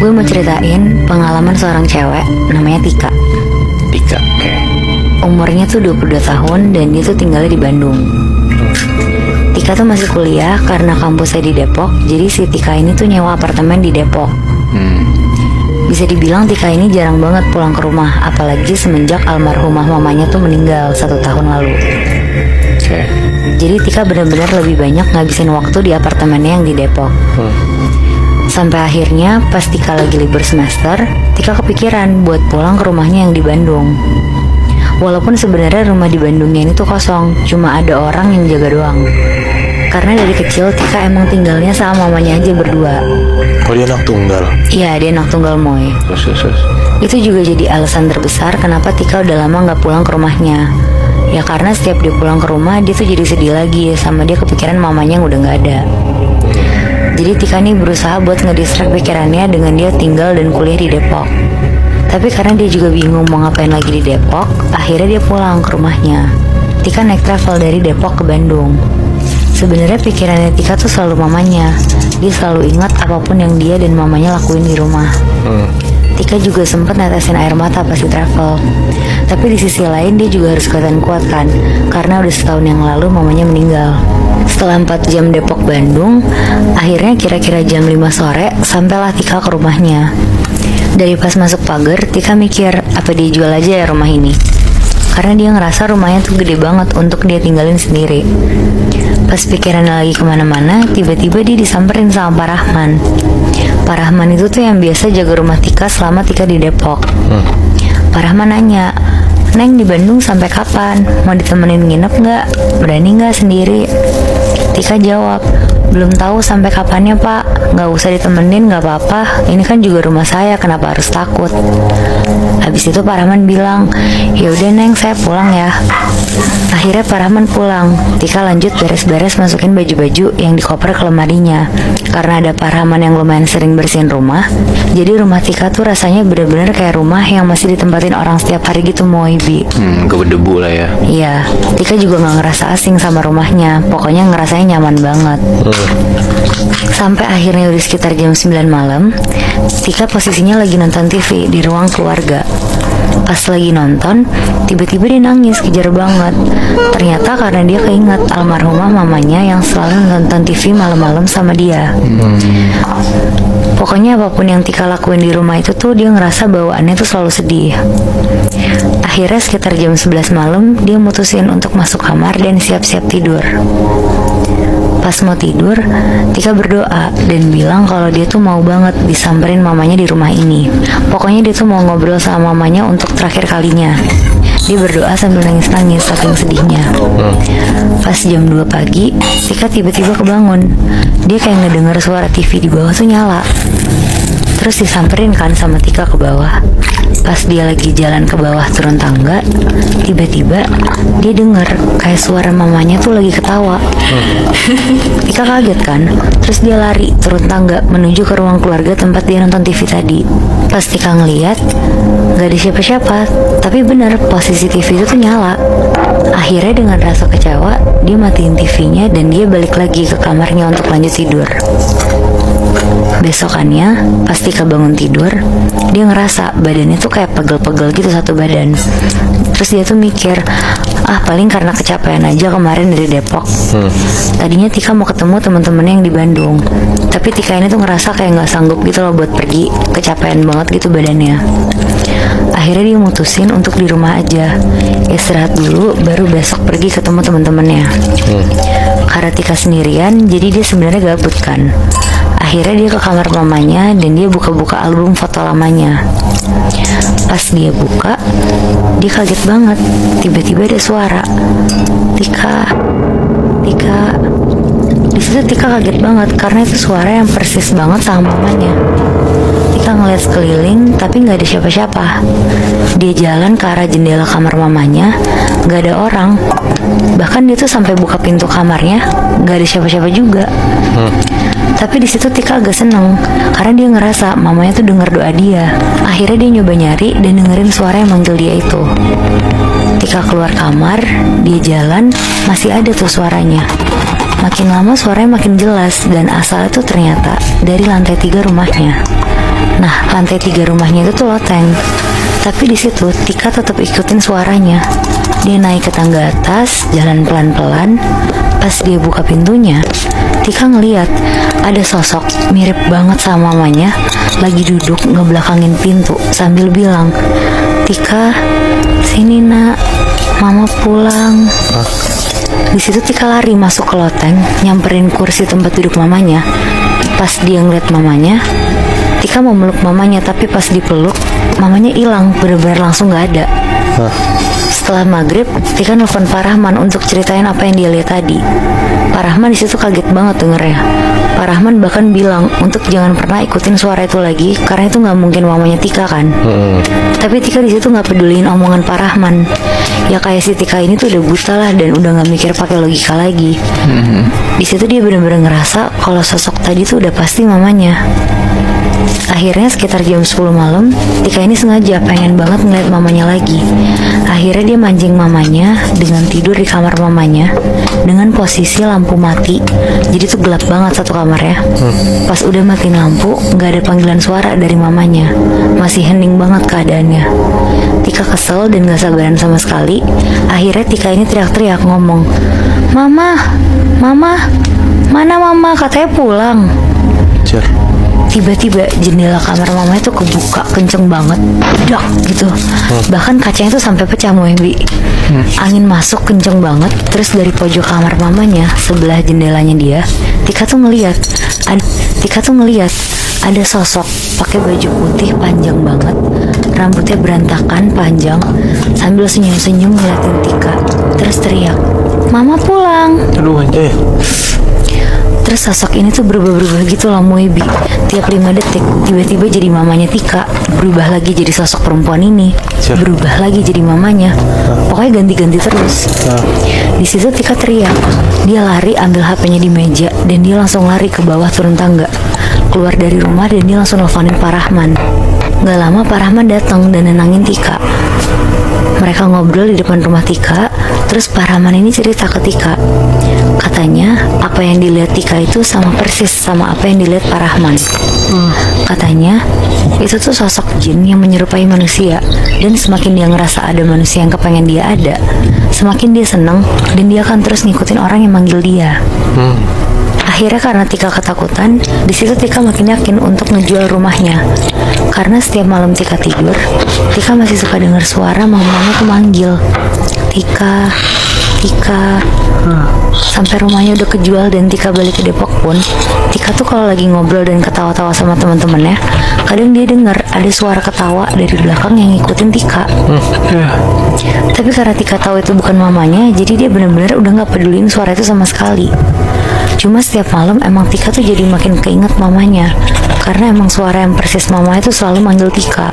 Gue mau ceritain pengalaman seorang cewek namanya Tika. Tika, oke. Umurnya tuh 22 tahun dan dia tuh tinggalnya di Bandung. Tika tuh masih kuliah karena kampusnya di Depok. Jadi si Tika ini tuh nyewa apartemen di Depok. Bisa dibilang Tika ini jarang banget pulang ke rumah, apalagi semenjak almarhumah mamanya tuh meninggal 1 tahun lalu. Oke. Jadi Tika benar-benar lebih banyak ngabisin waktu di apartemennya yang di Depok. Sampai akhirnya pas Tika lagi libur semester, Tika kepikiran buat pulang ke rumahnya yang di Bandung. Walaupun sebenarnya rumah di Bandungnya ini tuh kosong, cuma ada orang yang jaga doang. Karena dari kecil Tika emang tinggalnya sama mamanya aja berdua. Oh, dia anak tunggal. Iya, dia anak tunggal Moy. Terus. Itu juga jadi alasan terbesar kenapa Tika udah lama gak pulang ke rumahnya. Ya karena setiap dia pulang ke rumah, dia tuh jadi sedih lagi sama dia kepikiran mamanya yang udah gak ada. Jadi Tika nih berusaha buat ngedistract pikirannya dengan dia tinggal dan kuliah di Depok. Tapi karena dia juga bingung mau ngapain lagi di Depok, akhirnya dia pulang ke rumahnya. Tika naik travel dari Depok ke Bandung. Sebenarnya pikirannya Tika tuh selalu mamanya. Dia selalu ingat apapun yang dia dan mamanya lakuin di rumah. Tika juga sempat netesin air mata pas di travel. Tapi di sisi lain dia juga harus kelihatan kuat kan, karena udah setahun yang lalu mamanya meninggal. Setelah 4 jam Depok Bandung, akhirnya kira-kira jam 5 sore sampailah Tika ke rumahnya. Dari pas masuk pagar, Tika mikir apa dia jual aja ya rumah ini. Karena dia ngerasa rumahnya tuh gede banget untuk dia tinggalin sendiri. Pas pikirannya lagi kemana-mana, tiba-tiba dia disamperin sama Pak Rahman. Pak Rahman itu tuh yang biasa jaga rumah Tika selama Tika di Depok. Pak Rahman nanya, "Neng di Bandung sampai kapan? Mau ditemenin nginep nggak? Berani nggak sendiri?" Tika jawab, "Belum tahu sampai kapannya Pak. Nggak usah ditemenin, nggak apa-apa. Ini kan juga rumah saya, kenapa harus takut?" Habis itu Pak Rahman bilang, "Ya udah Neng, saya pulang ya." Akhirnya Pak Rahman pulang. Tika lanjut beres-beres masukin baju-baju yang di koper ke lemarinya. Karena ada Pak Rahman yang lumayan sering bersihin rumah, jadi rumah Tika tuh rasanya bener-bener kayak rumah yang masih ditempatin orang setiap hari gitu, Moibi. Keberdebu lah ya. Iya, Tika juga gak ngerasa asing sama rumahnya. Pokoknya ngerasanya nyaman banget. Sampai akhirnya udah sekitar jam 9 malam, Tika posisinya lagi nonton TV di ruang keluarga. Pas lagi nonton, tiba-tiba dia nangis kejar banget. Ternyata karena dia keinget almarhumah mamanya yang selalu nonton TV malam-malam sama dia. Pokoknya apapun yang Tika lakuin di rumah itu tuh dia ngerasa bawaannya tuh selalu sedih. Akhirnya sekitar jam 11 malam dia mutusin untuk masuk kamar dan siap-siap tidur. Pas mau tidur, Tika berdoa dan bilang kalau dia tuh mau banget disamperin mamanya di rumah ini. Pokoknya dia tuh mau ngobrol sama mamanya untuk terakhir kalinya. Dia berdoa sambil nangis-nangis saking sedihnya. Pas jam 2 pagi, Tika tiba-tiba kebangun. Dia kayak ngedenger suara TV di bawah tuh nyala. Terus disamperin kan sama Tika ke bawah. Pas dia lagi jalan ke bawah turun tangga, tiba-tiba dia denger kayak suara mamanya tuh lagi ketawa. Tika kaget kan, terus dia lari turun tangga menuju ke ruang keluarga tempat dia nonton TV tadi. Pas Tika ngeliat, gak ada siapa-siapa, tapi bener posisi TV itu tuh nyala. Akhirnya dengan rasa kecewa, dia matiin TV-nya dan dia balik lagi ke kamarnya untuk lanjut tidur. Besokannya, pas Tika bangun tidur, dia ngerasa badannya tuh kayak pegel-pegel gitu satu badan. Terus dia tuh mikir, paling karena kecapean aja kemarin dari Depok. Tadinya Tika mau ketemu teman-temannya yang di Bandung, tapi Tika ini tuh ngerasa kayak nggak sanggup gitu loh buat pergi, kecapean banget gitu badannya. Akhirnya dia mutusin untuk di rumah aja, istirahat dulu, baru besok pergi ketemu teman-temannya. Karena Tika sendirian, jadi dia sebenarnya gabut kan. Akhirnya dia ke kamar mamanya dan dia buka-buka album foto lamanya. Pas dia buka, dia kaget banget. Tiba-tiba ada suara, "Tika, Tika." Di situ Tika kaget banget karena itu suara yang persis banget sama mamanya. Tika ngeliat sekeliling tapi nggak ada siapa-siapa. Dia jalan ke arah jendela kamar mamanya, nggak ada orang. Bahkan dia tuh sampai buka pintu kamarnya, nggak ada siapa-siapa juga. Tapi di situ Tika agak seneng karena dia ngerasa mamanya tuh denger doa dia. Akhirnya dia nyoba nyari dan dengerin suara yang manggil dia itu. Tika keluar kamar, dia jalan, masih ada tuh suaranya. Makin lama suaranya makin jelas dan asalnya tuh ternyata dari lantai 3 rumahnya. Nah, lantai 3 rumahnya itu tuh loteng. Tapi di situ Tika tetap ikutin suaranya. Dia naik ke tangga atas, jalan pelan-pelan. Pas dia buka pintunya, Tika ngeliat ada sosok mirip banget sama mamanya lagi duduk ngebelakangin pintu sambil bilang, "Tika, sini nak, mama pulang." Di situ Tika lari masuk ke loteng, nyamperin kursi tempat duduk mamanya. Pas dia ngeliat mamanya, Tika mau meluk mamanya, tapi pas dipeluk, mamanya hilang, bener-bener langsung gak ada. Setelah maghrib, Tika nelfon Pak Rahman untuk ceritain apa yang dia lihat tadi. Pak Rahman di situ kaget banget dengernya. Pak Rahman bahkan bilang untuk jangan pernah ikutin suara itu lagi, karena itu nggak mungkin mamanya Tika kan. Tapi Tika di situ nggak peduliin omongan Pak Rahman. Ya kayak si Tika ini tuh udah buta lah dan udah nggak mikir pakai logika lagi. Di situ dia bener-bener ngerasa kalau sosok tadi tuh udah pasti mamanya. Akhirnya sekitar jam 10 malam, Tika ini sengaja pengen banget ngeliat mamanya lagi. Akhirnya dia mancing mamanya dengan tidur di kamar mamanya dengan posisi lampu mati. Jadi tuh gelap banget satu kamarnya. Pas udah matiin lampu, nggak ada panggilan suara dari mamanya. Masih hening banget keadaannya. Tika kesel dan gak sabaran sama sekali. Akhirnya Tika ini teriak-teriak ngomong, "Mama, mama, mana mama? Katanya pulang." Tiba-tiba jendela kamar mama itu kebuka kenceng banget, dak gitu. Bahkan kacanya itu sampai pecah, Moebi. Angin masuk kenceng banget. Terus dari pojok kamar mamanya sebelah jendelanya dia, Tika tuh ngeliat ada sosok pakai baju putih panjang banget, rambutnya berantakan panjang, sambil senyum-senyum ngeliatin Tika. Terus teriak, "Mama pulang." Terus sosok ini tuh berubah-berubah gitu lah, Moebi. Tiap 5 detik tiba-tiba jadi mamanya Tika, berubah lagi jadi sosok perempuan ini, berubah lagi jadi mamanya. Pokoknya ganti-ganti terus. Di situ Tika teriak. Dia lari ambil HP-nya di meja dan dia langsung lari ke bawah turun tangga, keluar dari rumah dan dia langsung nelfonin Pak Rahman. Gak lama Pak Rahman datang dan nenangin Tika. Mereka ngobrol di depan rumah Tika. Terus Pak Rahman ini cerita ke Tika. Katanya apa yang dilihat Tika itu sama persis sama apa yang dilihat Pak Rahman. Katanya itu tuh sosok jin yang menyerupai manusia. Dan semakin dia ngerasa ada manusia yang kepengen dia ada, semakin dia seneng dan dia akan terus ngikutin orang yang manggil dia. Akhirnya karena Tika ketakutan, di situ Tika makin yakin untuk ngejual rumahnya. Karena setiap malam Tika tidur, Tika masih suka dengar suara mamanya tuh manggil, "Tika, Tika." Sampai rumahnya udah kejual dan Tika balik ke Depok pun, Tika tuh kalau lagi ngobrol dan ketawa-tawa sama teman-temannya, kadang dia dengar ada suara ketawa dari belakang yang ngikutin Tika. Tapi karena Tika tahu itu bukan mamanya, jadi dia benar-benar udah nggak peduliin suara itu sama sekali. Cuma setiap malam emang Tika tuh jadi makin keinget mamanya, karena emang suara yang persis mama itu selalu manggil Tika.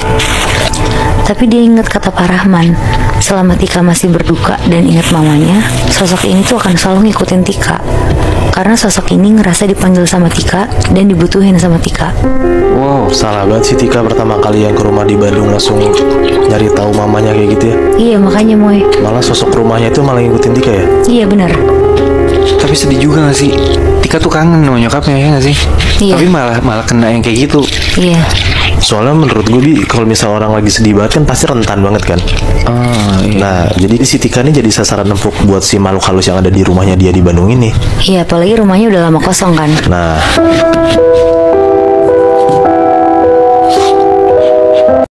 Tapi dia ingat kata Pak Rahman, selama Tika masih berduka dan ingat mamanya, sosok ini tuh akan selalu ngikutin Tika. Karena sosok ini ngerasa dipanggil sama Tika dan dibutuhin sama Tika. Wow, salah banget sih Tika pertama kali yang ke rumah di Bandung langsung nyari tahu mamanya kayak gitu ya. Iya makanya Moy. Malah sosok rumahnya itu malah ngikutin Tika ya. Iya benar. Tapi sedih juga gak sih? Tika tuh kangen sama nyokapnya ya gak sih? Iya. Tapi malah kena yang kayak gitu. Iya. Soalnya menurut gue Bi, kalau misal orang lagi sedih banget kan pasti rentan banget kan. Iya. Nah jadi si Tika ini jadi sasaran empuk buat si makhluk halus yang ada di rumahnya dia di Bandung ini. Iya apalagi rumahnya udah lama kosong kan. Nah